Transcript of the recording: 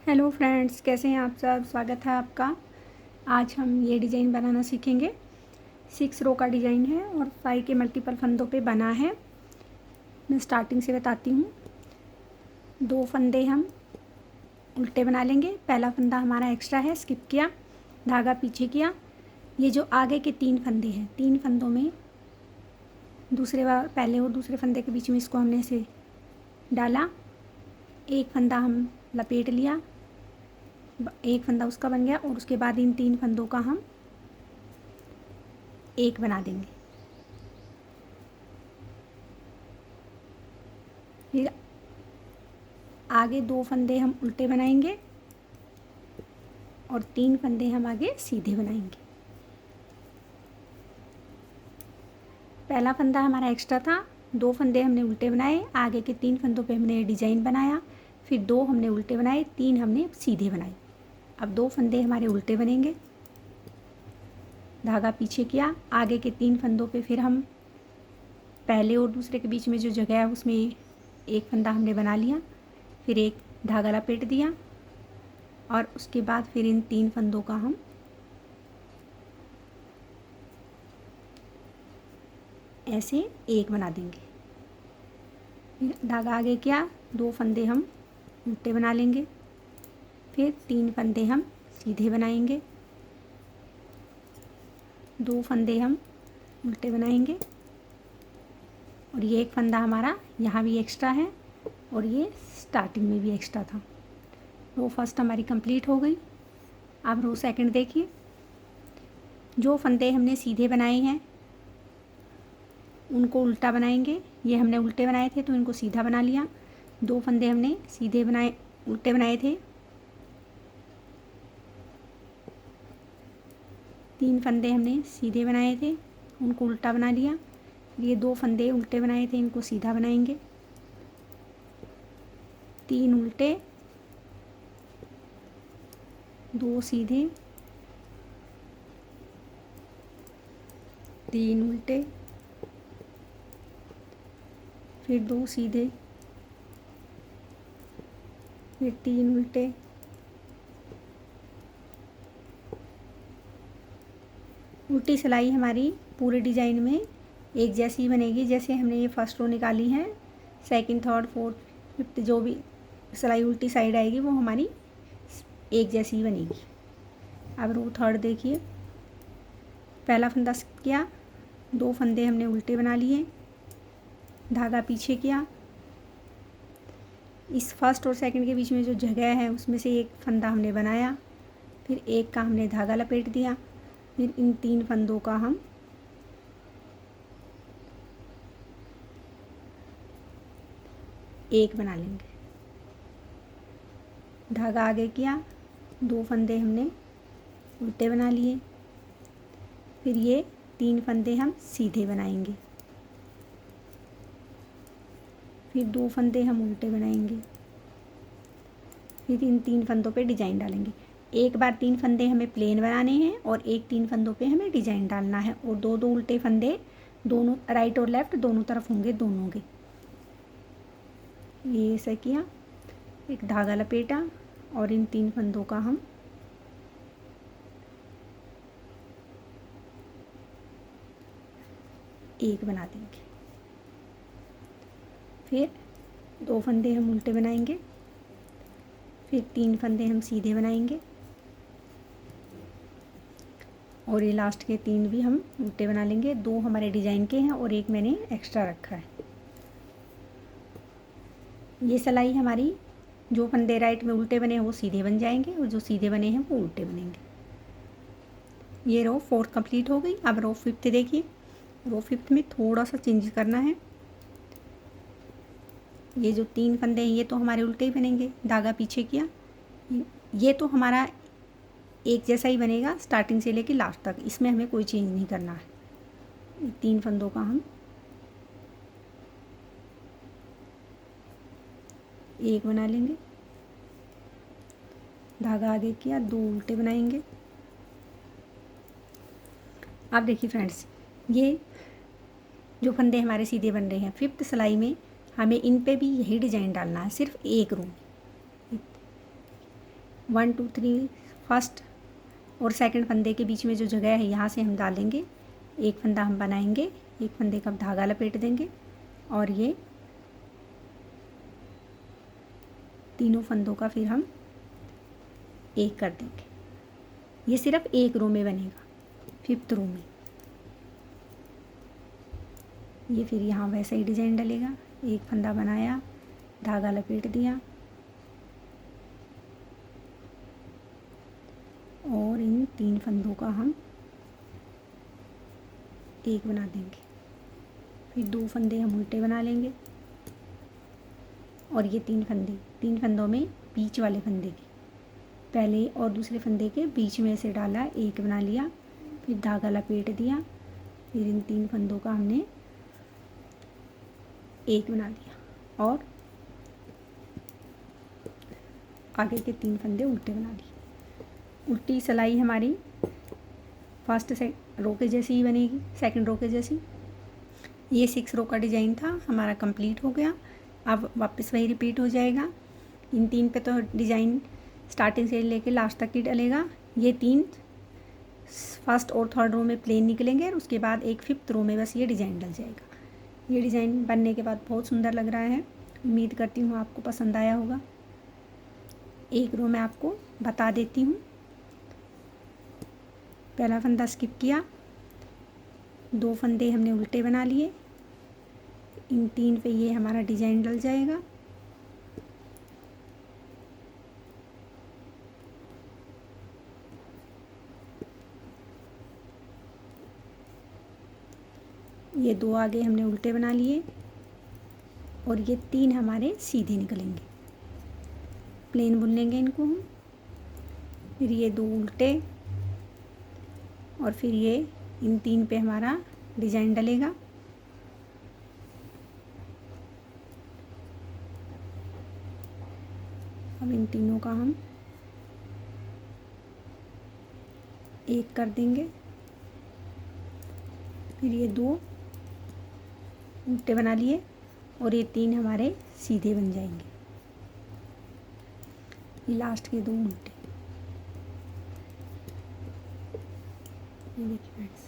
Hello friends, कैसे हैं आप सब। स्वागत है आपका। आज हम ये डिज़ाइन बनाना सीखेंगे। 6 रो का डिज़ाइन है और 5 के मल्टीपल फंदों पे बना है। मैं स्टार्टिंग से बताती हूँ। 2 फंदे हम उल्टे बना लेंगे। पहला फंदा हमारा एक्स्ट्रा है, स्किप किया, धागा पीछे किया। ये जो आगे के 3 फंदे हैं, 3 फंदों में पहले और दूसरे फंदे के बीच में इसको हमने से डाला। एक फंदा हम लपेट लिया, एक फंदा उसका बन गया और उसके बाद इन 3 फंदों का हम एक बना देंगे। फिर आगे 2 फंदे हम उल्टे बनाएंगे और 3 फंदे हम आगे सीधे बनाएंगे। पहला फंदा हमारा एक्स्ट्रा था, 2 फंदे हमने उल्टे बनाए, आगे के 3 फंदों पे हमने डिजाइन बनाया, फिर 2 हमने उल्टे बनाए, 3 हमने सीधे बनाए। अब 2 फंदे हमारे उल्टे बनेंगे, धागा पीछे किया, आगे के 3 फंदों पे फिर हम पहले और दूसरे के बीच में जो जगह है उसमें एक फंदा हमने बना लिया, फिर एक धागा लपेट दिया और उसके बाद फिर इन 3 फंदों का हम ऐसे एक बना देंगे। फिर धागा आगे किया, 2 फंदे हम उल्टे बना लेंगे, फिर 3 फंदे हम सीधे बनाएंगे, 2 फंदे हम उल्टे बनाएंगे और ये एक फंदा हमारा यहाँ भी एक्स्ट्रा है और ये स्टार्टिंग में भी एक्स्ट्रा था। रो फर्स्ट हमारी कंप्लीट हो गई। अब रो सेकंड देखिए। जो फंदे हमने सीधे बनाए हैं उनको उल्टा बनाएंगे। ये हमने उल्टे बनाए थे तो इनको सीधा बना लिया। 2 फंदे हमने सीधे बनाए, उल्टे बनाए थे, 3 फंदे हमने सीधे बनाए थे, उनको उल्टा बना लिया। ये 2 फंदे उल्टे बनाए थे, इनको सीधा बनाएंगे, 3 उल्टे, 2 सीधे, 3 उल्टे, फिर 2 सीधे, फिर 3 उल्टे, उल्टी सिलाई हमारी पूरे डिजाइन में एक जैसी बनेगी। जैसे हमने ये फर्स्ट रो निकाली है, सेकंड, थर्ड, फोर्थ, फिफ्थ जो भी सिलाई उल्टी साइड आएगी वो हमारी एक जैसी बनेगी। अब रो थर्ड देखिए। पहला फंदा किया, 2 फंदे हमने उल्टे बना लिए, धागा पीछे किया, इस फर्स्ट और सेकंड के बीच में जो जगह है उसमें से एक फंदा हमने बनाया, फिर एक का हमने धागा लपेट दिया, फिर इन 3 फंदों का हम एक बना लेंगे। धागा आगे किया, 2 फंदे हमने उल्टे बना लिए, फिर ये 3 फंदे हम सीधे बनाएंगे, फिर 2 फंदे हम उल्टे बनाएंगे, फिर इन 3 फंदों पे डिजाइन डालेंगे। एक बार 3 फंदे हमें प्लेन बनाने हैं और एक 3 फंदों पे हमें डिजाइन डालना है और 2 उल्टे फंदे दोनों राइट और लेफ्ट दोनों तरफ होंगे, दोनों के। ये ऐसा किया, एक धागा लपेटा और इन 3 फंदों का हम एक बना देंगे। फिर 2 फंदे हम उल्टे बनाएंगे, फिर 3 फंदे हम सीधे बनाएंगे और ये लास्ट के 3 भी हम उल्टे बना लेंगे। 2 हमारे डिजाइन के हैं और एक मैंने एक्स्ट्रा रखा है। ये सिलाई हमारी जो फंदे राइट में उल्टे बने हैं वो सीधे बन जाएंगे और जो सीधे बने हैं वो उल्टे बनेंगे। ये रो फोर्थ कंप्लीट हो गई। अब रो फिफ्थ देखिए। रो फिफ्थ में थोड़ा सा चेंज करना है। ये जो 3 फंदे हैं ये तो हमारे उल्टे ही बनेंगे, धागा पीछे किया, ये तो हमारा एक जैसा ही बनेगा स्टार्टिंग से लेके लास्ट तक, इसमें हमें कोई चेंज नहीं करना है। 3 फंदों का हम एक बना लेंगे, धागा आगे किया, 2 उल्टे बनाएंगे। अब देखिए फ्रेंड्स, ये जो फंदे हमारे सीधे बन रहे हैं, फिफ्थ सिलाई में हमें इन पे भी यही डिजाइन डालना है, सिर्फ एक रो। 1 2 3 फर्स्ट और सेकंड फंदे के बीच में जो जगह है यहाँ से हम डालेंगे, एक फंदा हम बनाएंगे, एक फंदे का धागा लपेट देंगे और ये तीनों फंदों का फिर हम एक कर देंगे। ये सिर्फ एक रो में बनेगा, 5th रो में। ये फिर यहाँ वैसा ही डिज़ाइन डलेगा, एक फंदा बनाया, धागा लपेट दिया और इन 3 फंदों का हम एक बना देंगे। फिर 2 फंदे हम उल्टे बना लेंगे और ये 3 फंदों में बीच वाले फंदे के पहले और दूसरे फंदे के बीच में से डाला, एक बना लिया, फिर धागा लपेट दिया, फिर इन 3 फंदों का हमने एक बना दिया और आगे के 3 फंदे उल्टे बना लिए। उल्टी सिलाई हमारी फर्स्ट से रो के जैसी ही बनेगी, सेकंड रो के जैसी। ये 6 रो का डिज़ाइन था हमारा, कंप्लीट हो गया। अब वापस वही रिपीट हो जाएगा। इन 3 पे तो डिज़ाइन स्टार्टिंग से लेके लास्ट तक ही डलेगा। ये 3 फर्स्ट और थर्ड रो में प्लेन निकलेंगे और उसके बाद एक 5th रो में बस ये डिज़ाइन डल जाएगा। ये डिज़ाइन बनने के बाद बहुत सुंदर लग रहा है। उम्मीद करती हूँ आपको पसंद आया होगा। एक रो मैं आपको बता देती हूँ। पहला फंदा स्किप किया, 2 फंदे हमने उल्टे बना लिए, इन 3 पे ये हमारा डिज़ाइन डल जाएगा। ये 2 आगे हमने उल्टे बना लिए और ये 3 हमारे सीधे निकलेंगे। प्लेन बुन लेंगे इनको हम। फिर ये 2 उल्टे और फिर ये इन 3 पे हमारा डिज़ाइन डलेगा। अब इन तीनों का हम एक कर देंगे। फिर ये 2 उल्टे बना लिए और ये 3 हमारे सीधे बन जाएंगे। ये लास्ट के 2 उल्टे। ये देखिए फ्रेंड्स।